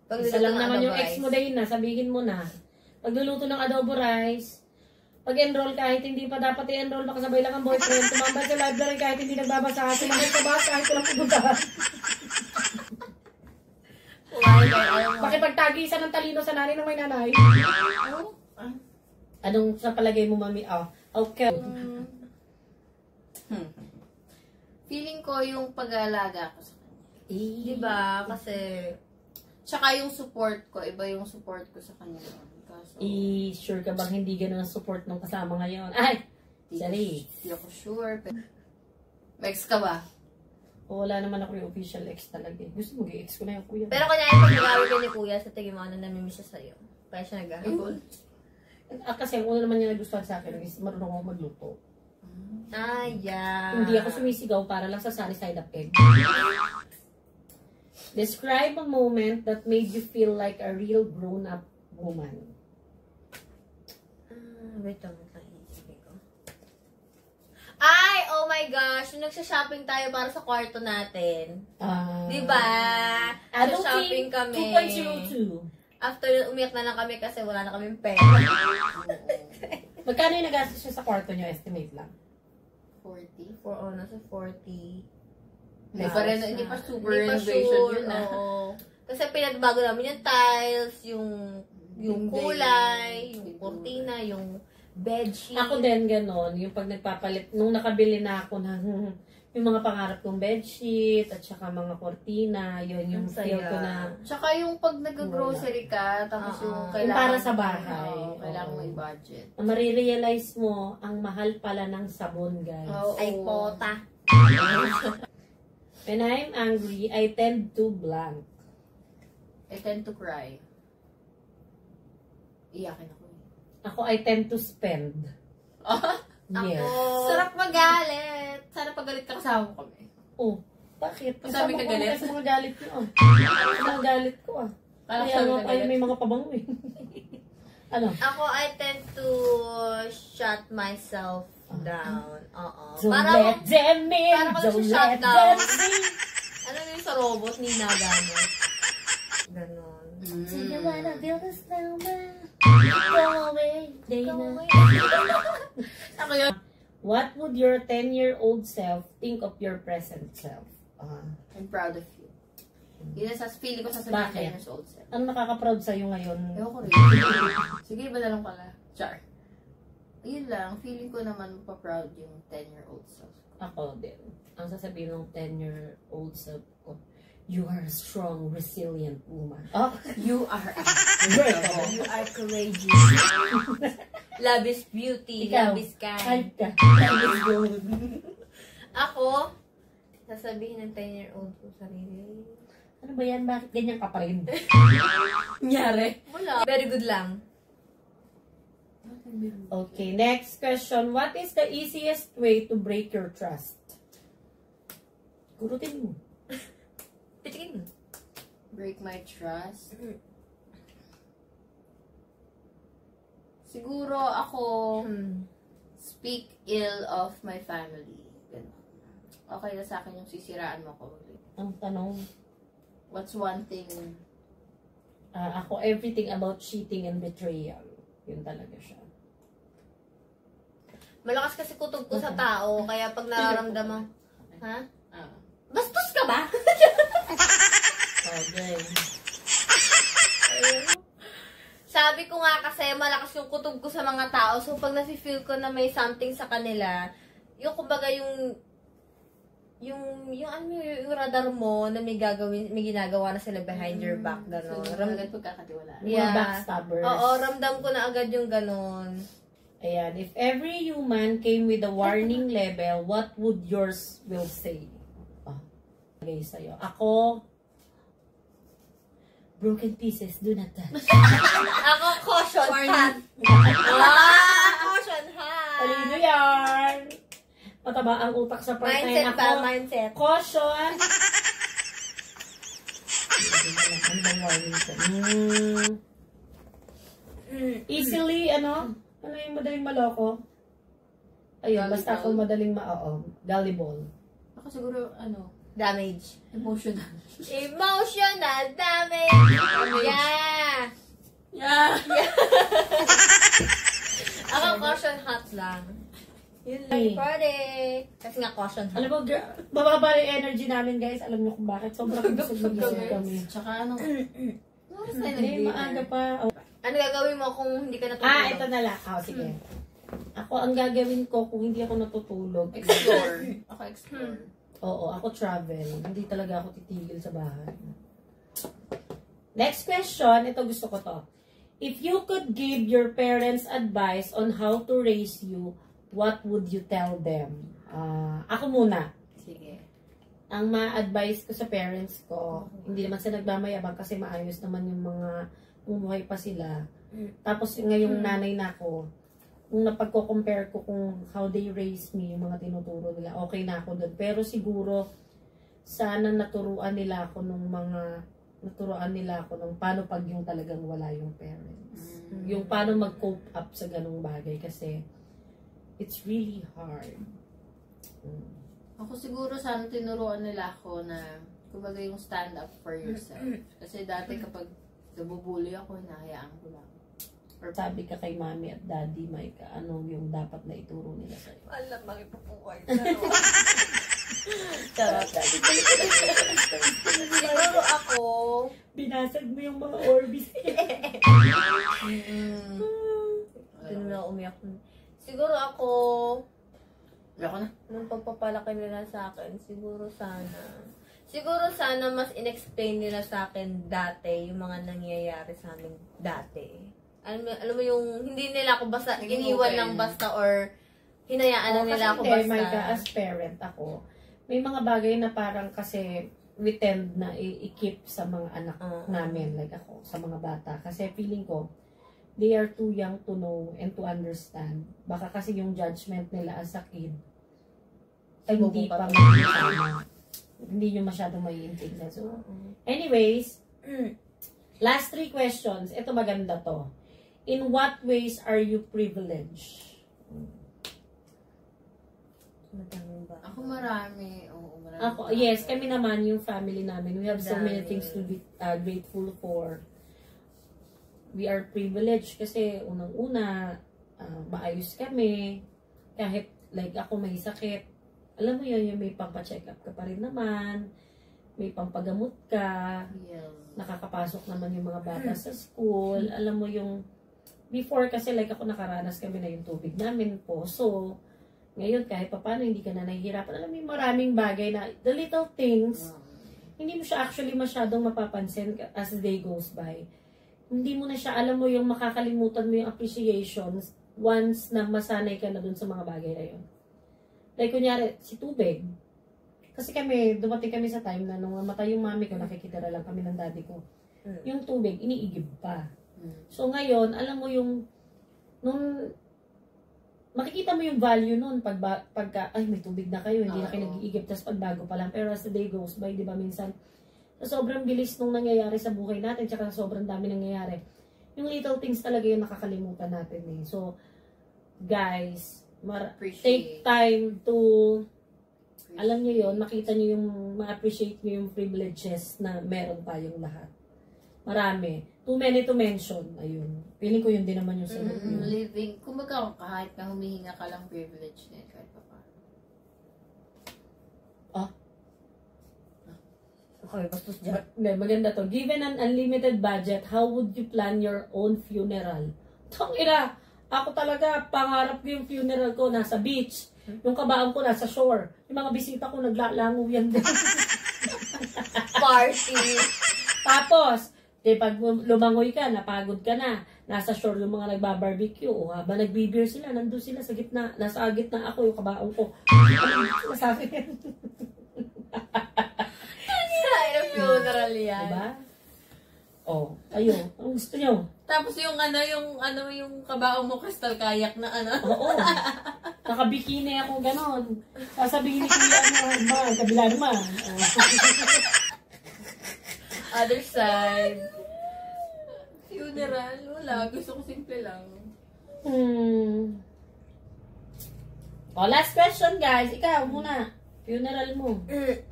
Pagluluto Isa lang ng naman adobo yung ex rice. mo din na, sabihin mo na. Pagluluto ng adobo rice, pag-enroll kahit hindi pa dapat i-enroll, makasabay lang ang boyfriend, tumambay sa library kahit hindi nagbabasa, sumagot sa bus kahit walang pupuntahan. Pakipagtagisan ng talino sa nanay ng may nanay. Anong sa palagay mo, mami? Oh, okay. Feeling ko yung pag-aalaga ko sa kanya. Diba? Kasi, Tsaka yung support ko, iba yung support ko sa kanya. Kaso, sure ka bang hindi ganun ang support ng kasama ngayon? Ay! Sorry. Hindi ako sure. Pero... Ex ka ba? O, wala naman ako yung official ex talaga. Gusto mo, ex ko na yung kuya. pero kunyari pag nag-away ka ni kuya, sa tingin mo, ano namimiss siya sa'yo? Kaya siya nag-away. Kasi ang una naman niya nagustuhan sa akin is marunong ako magluto. Yeah. Hindi ako sumisigaw para lang sa sunny side up egg. Describe a moment that made you feel like a real grown-up woman. Wait lang, isipin ko. Ay! Oh my gosh! Yung nagsha-shopping tayo para sa kwarto natin. Diba? Shopping kami. 2.02. After, umiyak na lang kami kasi wala na kaming pera. Magkano yung nagastos siya sa kwarto niyo? Estimate lang. 40. Nasa 40. Hindi pa rin, hindi pa super Hindi pa renovation sure, yun ah. oo. Kasi pinagbago namin yung tiles, yung Dingding, kulay, yung kurtina, yung bedsheet. Ako din ganon, yung pag nagpapalit, nung nakabili na ako ng yung mga pangarap kong bedsheet at saka mga kurtina, yun yung Ang feel saya. ko na Tsaka yung pag nag-grocery ka, tapos yung kailangan... para sa bahay. Oo, kailangan Oo. may budget. na marirealize mo ang mahal pala ng sabon, guys. Oo. Ay, pota. When I'm angry, I tend to blank. I tend to cry. Iyakin ako eh. Ako, I tend to spend. Yes. Ako, Sarap magalit. Sana pagalit ka kasama ko kami. Oh, bakit? Sabi ka galit? Kasi mga galit ko mga galit ko Kala ko Kaya sabi nga ka kayo galit. may mga pabango eh. Ano? Ako, I tend to shut myself down. Don't Parang, let them in. parang ako Don't shut let down. them in. ano yung sa robot ni Nagano? Ganon. Do you wanna build a snowman? Go away. Day na. Ako yun. What would your 10-year-old self think of your present self? I'm proud of you. Yun ang feeling ko sa Bakit? 17 years old self. Ano nakaka-proud sa'yo ngayon? Ewan ko rin. Sige, iba na lang pala. Char. Ayun lang, feeling ko naman pa-proud yung 10-year-old self. Ako din. Ang sasabihin ng 10-year-old self ko, you are a strong, resilient woman. Oh, You are a You are courageous. Love is beauty. Ikaw, Love is kind. hype ka. Ako, sasabihin ng 10-year-old ko sarili. Ano ba yan? Bakit ganyan ka pa rin? Nyari. Wala. Very good lang. Okay, next question. What is the easiest way to break your trust? Kurutin mo. Pitikin mo. Break my trust. Siguro ako speak ill of my family. Ganun. Okay na sa akin yung sisiraan mo ako ulit. Ang tanong, What's one thing? ako, everything about cheating and betrayal. Yun talaga siya. Malakas kasi kutob ko sa tao, kaya pag nararamdaman, ha? Bastos ka ba? Okay. Sabi ko nga kasi malakas yung kutob ko sa mga tao, so pag nafe-feel ko na may something sa kanila, yung kumbaga yung radar mo na may ginagawa na sila behind your back, gano'n. So, agad pagkakatiwalaan. Mga backstabbers. Oo, ramdam ko na agad yung gano'n. Ayan. If every human came with a warning level, what would yours will say? Okay, sa'yo. Ako, broken pieces, do not touch. Ako, caution hat. Caution hat. Talino yan. Mataba ang utak sa part na Mindset yan. ba? Ako, Mindset. caution. Ano bang warning ko? Easily, ano? Ano yung madaling maloko? Ayun, basta ako madaling gullible. Ako siguro, Damage. emotional. Emotional damage. Yeah. Yeah! Ako, caution hat lang. Yun lang yung party. Kasi nga caution hat. Alam mo, bababa yung energy namin, guys. Alam niyo kung bakit. Sobrang busog kami. Tsaka oras na Hindi, maaga pa. Ano gagawin mo kung hindi ka natutulog? Ito na lang. Sige. Ako, ang gagawin ko kung hindi ako natutulog. Explore. Ako explore. Oo, ako travel. Hindi talaga ako titigil sa bahay. Next question. Ito gusto ko to. If you could give your parents advice on how to raise you, what would you tell them? Ako muna. Sige. Ang ma-advise ko sa parents ko, hindi naman sila nagmamayabang kasi maayos naman yung mga umuhay pa sila. Tapos ngayong nanay na ako, kung napagko-compare ko kung how they raise me, yung mga tinuturo nila, okay na ako doon. Pero siguro, sana naturuan nila ako nung paano pag yung talagang wala yung parents. Yung paano mag-cope up sa ganung bagay kasi it's really hard. Ako siguro sana tinuruan nila ako na kumbaga yung stand up for yourself. Kasi dati kapag nabubuli ako, hinahayaan ko lang. Or sabi ka kay mami at daddy, Mike, ano yung dapat na ituro nila sa'yo? Alam, makipapuway. Charot. Siguro ako, Binasag mo yung mga Orbis. doon na umiyak. Siguro ako, Ako na. nung pagpapalaki nila sa akin, siguro sana mas in-explain nila sa akin dati yung mga nangyayari sa amin dati. Alam mo yung hindi nila ako basta iniwan lang basta or hinayaan na nila ako basta. Kasi as parent ako, may mga bagay na parang kasi we tend na i-keep sa mga anak namin, like ako, sa mga bata. Kasi feeling ko, they are too young to know and to understand. Baka kasi yung judgment nila as a kid, ay hindi pa hindi nyo masyadong maiintindihan. So, anyways, last 3 questions. Ito maganda to. In what ways are you privileged? Ako marami. Oo, marami. Ako, yes, kami naman, yung family namin, we have so many things to be grateful for. We are privileged kasi unang-una, maayos kami. Kahit, like ako may sakit, alam mo yun, yung may pampacheck up ka pa rin naman, may pampagamot ka, nakakapasok naman yung mga bata sa school, alam mo yung, before kasi like ako nakaranas kami na yung tubig namin po, so, ngayon kahit pa paano hindi ka na nahihirapan, alam mo yung maraming bagay na, the little things, hindi mo siya actually masyadong mapapansin as the day goes by. Hindi mo na siya, alam mo yung makakalimutan mo yung appreciations once na masanay ka na dun sa mga bagay na yun. Like, kunyari, si tubig. Kasi kami, dumating kami sa time na nung namatay yung mami ko, nakikita na lang kami ng daddy ko. Yung tubig, iniigib pa. So, ngayon, alam mo yung, nung, makikita mo yung value nun, pagka, ay, may tubig na kayo, hindi na kayo nag-iigib, tapos pagbago pa lang. Pero as the day goes by, di ba, minsan, sa sobrang bilis nung nangyayari sa buhay natin, tsaka sa sobrang dami nangyayari, yung little things talaga yung nakakalimutan natin eh. So, guys, take time to, alam nyo yun, makita nyo yung, ma-appreciate nyo yung privileges na meron tayong lahat. Marami. Too many to mention. Ayun. Feeling ko yun din naman yung sagot nyo. Living, kumbaga kahit na humihinga ka lang privilege na kahit pa pa. Okay, bastos dyan. Maganda to. Given an unlimited budget, how would you plan your own funeral? Tangina! Ako talaga, pangarap ko yung funeral ko nasa beach. Yung kabaong ko nasa shore. Yung mga bisita ko naglalango yan din. Party. Tapos, pag lumangoy ka, napagod ka na, nasa shore yung mga nagbabarbecue, o habang nagbibir sila, nandun sila sa gitna, nasa gitna ako, yung kabaong ko. Masabi yan. Ay, funeral yan. Diba? Oh, ayun. Ang gusto nyo? Tapos yung yung kabaong mo crystal kayak na Oo. Nakabikini ako ganon. Sasabihin ni Kuya kabila naman. Other side. Funeral, wala. Gusto ko simple lang. Oh, last question guys. Ikaw muna. Funeral mo.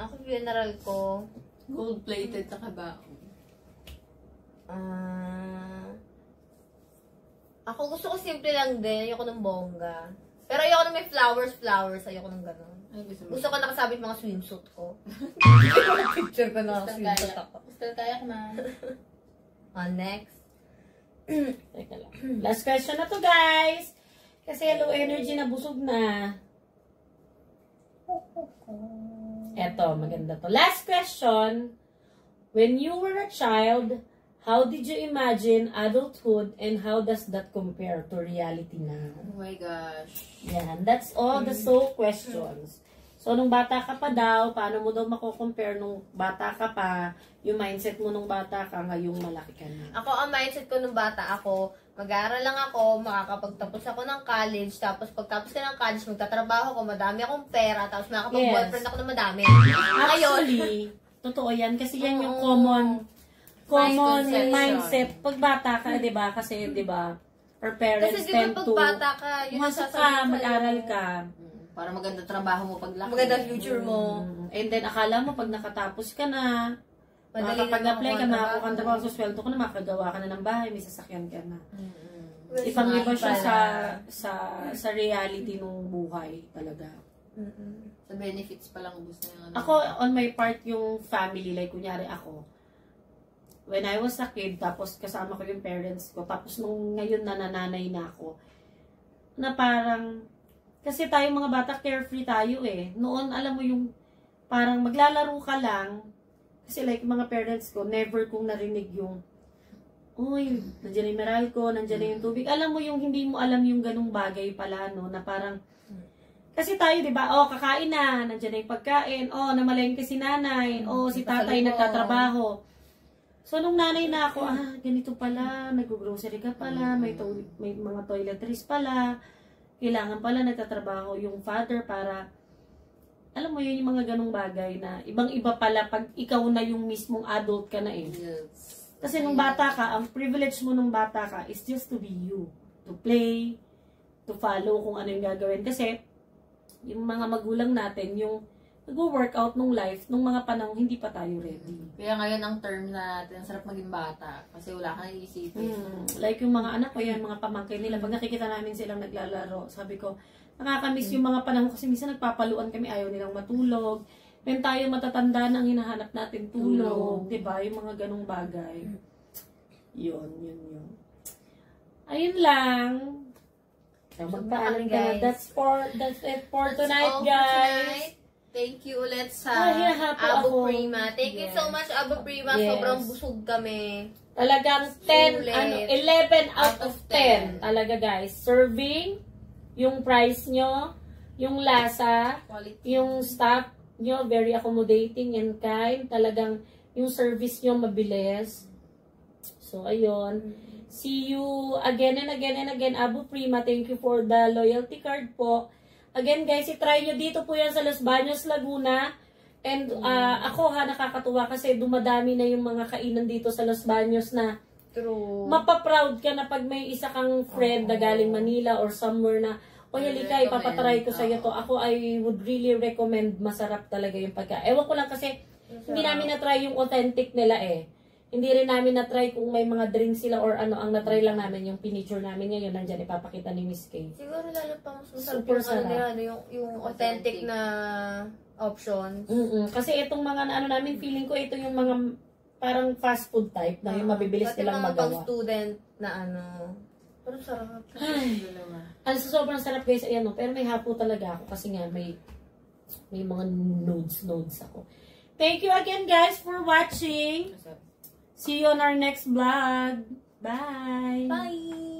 Ako funeral ko. Gold-plated sa kabaong. Ako gusto ko simple lang din. Ayoko ng bongga. Pero ayoko ng may flowers. Ayoko ng gano'n. Gusto ko nakasabit mga swimsuit ko. Picture ko na swimsuit ako. Crystal kayak man. Next. Teka lang. Last question na to guys. Kasi low energy na busog na. Eto, maganda to. Last question. When you were a child, how did you imagine adulthood and how does that compare to reality now? Oh my gosh. Yan, that's all the soul questions. So, nung bata ka pa daw, paano mo daw mako-compare nung bata ka pa, yung mindset mo nung bata ka, ngayong malaki ka na? Ako, ang mindset ko nung bata ako, Mag-aaral lang ako, makakapagtapos ako ng college, tapos pagtapos ko ng college, magtatrabaho ko, madami akong pera, tapos makakapag-boyfriend ako na madami. Actually, totoo yan. Kasi yan yung common mindset. Pag bata ka, di ba? Kasi, di ba, our parents Kasi di ba tend pag to, bata ka, yun ang masok sasabihin ka, sa'yo. mag-aral ka. Para maganda trabaho mo paglaki. Maganda future mo. And then, akala mo, pag nakatapos ka na, Madali na makakapag-apply ka, makuha makakuha trabaho. ka trabaho, susweldo ka na, makagawa ka na ng bahay, may sasakyan ka na. Well, Ibang-iba smart siya pala. sa reality ng buhay talaga. Sa benefits pa lang gusto niya. Ako, on my part, yung family, like, kunyari ako, when I was a kid, tapos kasama ko yung parents ko, tapos nung ngayon na nananay na ako, na parang, kasi tayo mga bata, carefree tayo eh. Noon, alam mo yung, parang maglalaro ka lang, kasi like mga parents ko, never kong narinig yung, uy, nandiyan na yung Meralco, nandiyan na yung tubig. Alam mo yung hindi mo alam yung ganung bagay pala, no, na parang, kasi tayo, di ba, kakain na, nandiyan na yung pagkain, namalengke si nanay, si tatay nagtatrabaho. So, nung nanay na ako, ganito pala, nag-grocery ka pala, may mga toiletries pala, kailangan pala nagtatrabaho yung father para, alam mo yun, yung mga ganong bagay na ibang-iba pala pag ikaw na yung mismong adult ka na eh. Yes. Kasi nung bata ka, ang privilege mo nung bata ka is just to be you. To play, to follow kung ano yung gagawin. Kasi, yung mga magulang natin, yung nag-workout nung life, nung mga panahon, hindi pa tayo ready. Kaya ngayon ang term natin, ang sarap maging bata. Kasi wala kang iisipin. Like yung mga anak ko yan, mga pamangkin nila, pag nakikita namin silang naglalaro, sabi ko, nakakamiss yung mga panahon kasi minsan nagpapaluan kami, ayaw nilang matulog. When tayo matatanda nang hinahanap natin tulog, diba? Yung mga ganong bagay. Yun. Ayun lang. Magpaalam ka na. That's it for tonight, all for guys. tonight. Thank you ulit sa hinahapo Abu ako. Prima. Thank you so much, Abu Prima. Yes. Sobrang busog kami. Talagang 11 out of 10. Talaga, guys. Serving, yung price nyo, yung lasa, Quality. yung staff nyo, very accommodating and kind. Talagang yung service nyo mabilis. So, ayun. See you again and again and again. Abu Prima, thank you for the loyalty card po. Again, guys, i-try nyo dito po yan sa Los Baños, Laguna. And ako nakakatuwa kasi dumadami na yung mga kainan dito sa Los Baños na True. mapaproud ka na pag may isa kang friend na galing Manila or somewhere na, halika, ipapatry ko sa iyo to. Ako, I would really recommend, masarap talaga yung pagka. Ewan ko lang kasi, hindi namin na-try yung authentic nila eh. Hindi rin namin na-try kung may mga drinks sila or ano, ang na-try lang namin yung pinicture namin ngayon, nandyan ipapakita ni Miss Kay. Siguro lalo pang masarap Super yung, sarap. yung authentic na options. Kasi itong mga ano namin, feeling ko ito yung mga parang fast food type na yung mabibilis Pati nilang mga magawa. pang-student na ano. Pero sarap. Ang sobrang sarap guys, ayan no, pero may hapo talaga ako kasi nga may mga nodes ako. Thank you again guys for watching. See you on our next vlog. Bye! Bye!